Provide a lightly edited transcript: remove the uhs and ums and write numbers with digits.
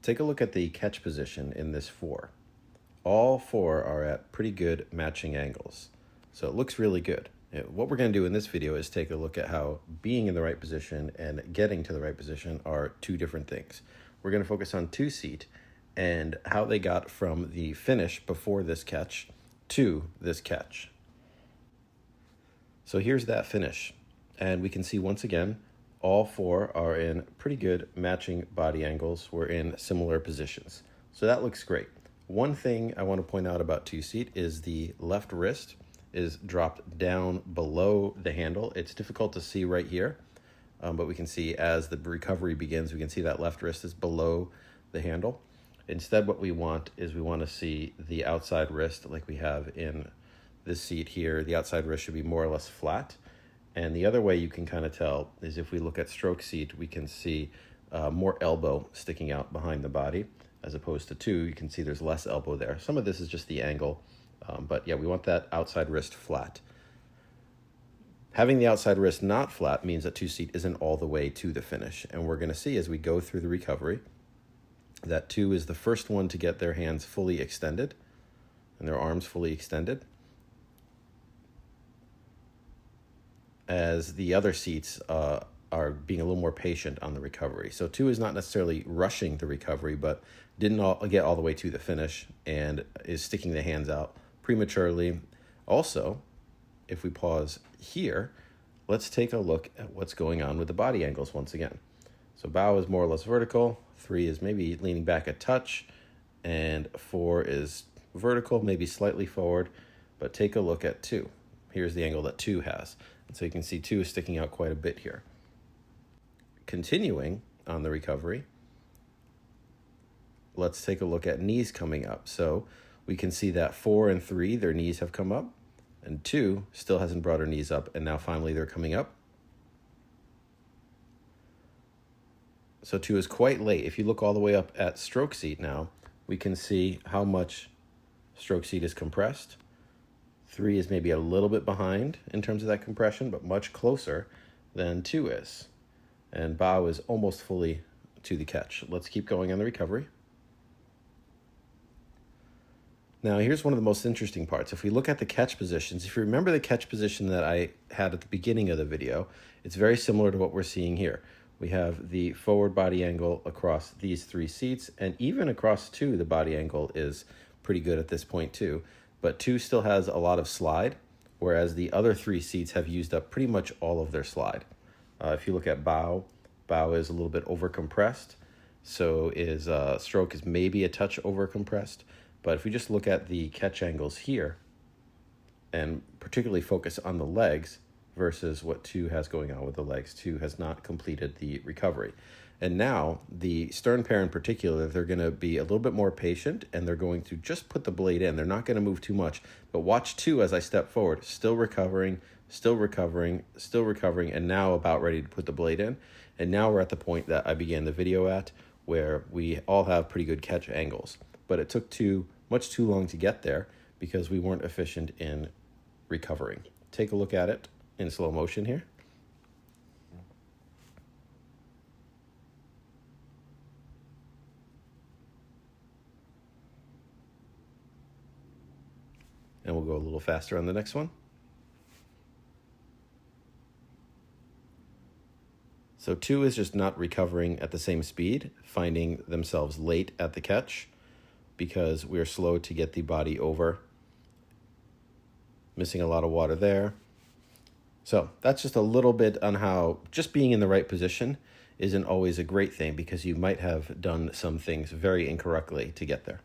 Take a look at the catch position in this 4. All 4 are at pretty good matching angles. So it looks really good. What we're going to do in this video is take a look at how being in the right position and getting to the right position are two different things. We're going to focus on 2-seat and how they got from the finish before this catch to this catch. So here's that finish, and we can see once again all 4 are in pretty good matching body angles. We're in similar positions, so that looks great. One thing I want to point out about 2-seat is the left wrist is dropped down below the handle. It's difficult to see right here, but we can see as the recovery begins, we can see that left wrist is below the handle. Instead, what we want is we want to see the outside wrist like we have in this seat here. The outside wrist should be more or less flat. And the other way you can kind of tell is if we look at stroke seat, we can see more elbow sticking out behind the body. As opposed to 2, you can see there's less elbow there. Some of this is just the angle, but yeah, we want that outside wrist flat. Having the outside wrist not flat means that 2-seat isn't all the way to the finish. And we're going to see as we go through the recovery that 2 is the first one to get their hands fully extended and their arms fully extended, as the other seats are being a little more patient on the recovery. So 2 is not necessarily rushing the recovery, but didn't get all the way to the finish and is sticking the hands out prematurely. Also, if we pause here, let's take a look at what's going on with the body angles once again. So bow is more or less vertical, 3 is maybe leaning back a touch, and 4 is vertical, maybe slightly forward, but take a look at 2. Here's the angle that 2 has. And so you can see 2 is sticking out quite a bit here. Continuing on the recovery, let's take a look at knees coming up. So we can see that 4 and 3, their knees have come up, and 2 still hasn't brought her knees up, and now finally they're coming up. So 2 is quite late. If you look all the way up at stroke seat now, we can see how much stroke seat is compressed. 3 is maybe a little bit behind in terms of that compression, but much closer than 2 is. And bow is almost fully to the catch. Let's keep going on the recovery. Now here's one of the most interesting parts. If we look at the catch positions, if you remember the catch position that I had at the beginning of the video, it's very similar to what we're seeing here. We have the forward body angle across these 3 seats, and even across 2, the body angle is pretty good at this point too. But 2 still has a lot of slide, whereas the other 3 seats have used up pretty much all of their slide. If you look at bow is a little bit over compressed, so is stroke is maybe a touch over compressed. But if we just look at the catch angles here, and particularly focus on the legs versus what 2 has going on with the legs, 2 has not completed the recovery. And now the stern pair in particular, they're going to be a little bit more patient, and they're going to just put the blade in. They're not going to move too much. But watch 2 as I step forward, still recovering, still recovering, still recovering, and now about ready to put the blade in. And now we're at the point that I began the video at, where we all have pretty good catch angles. But it took 2 much too long to get there because we weren't efficient in recovering. Take a look at it in slow motion here. And we'll go a little faster on the next one. So 2 is just not recovering at the same speed, finding themselves late at the catch because we're slow to get the body over. Missing a lot of water there. So that's just a little bit on how just being in the right position isn't always a great thing because you might have done some things very incorrectly to get there.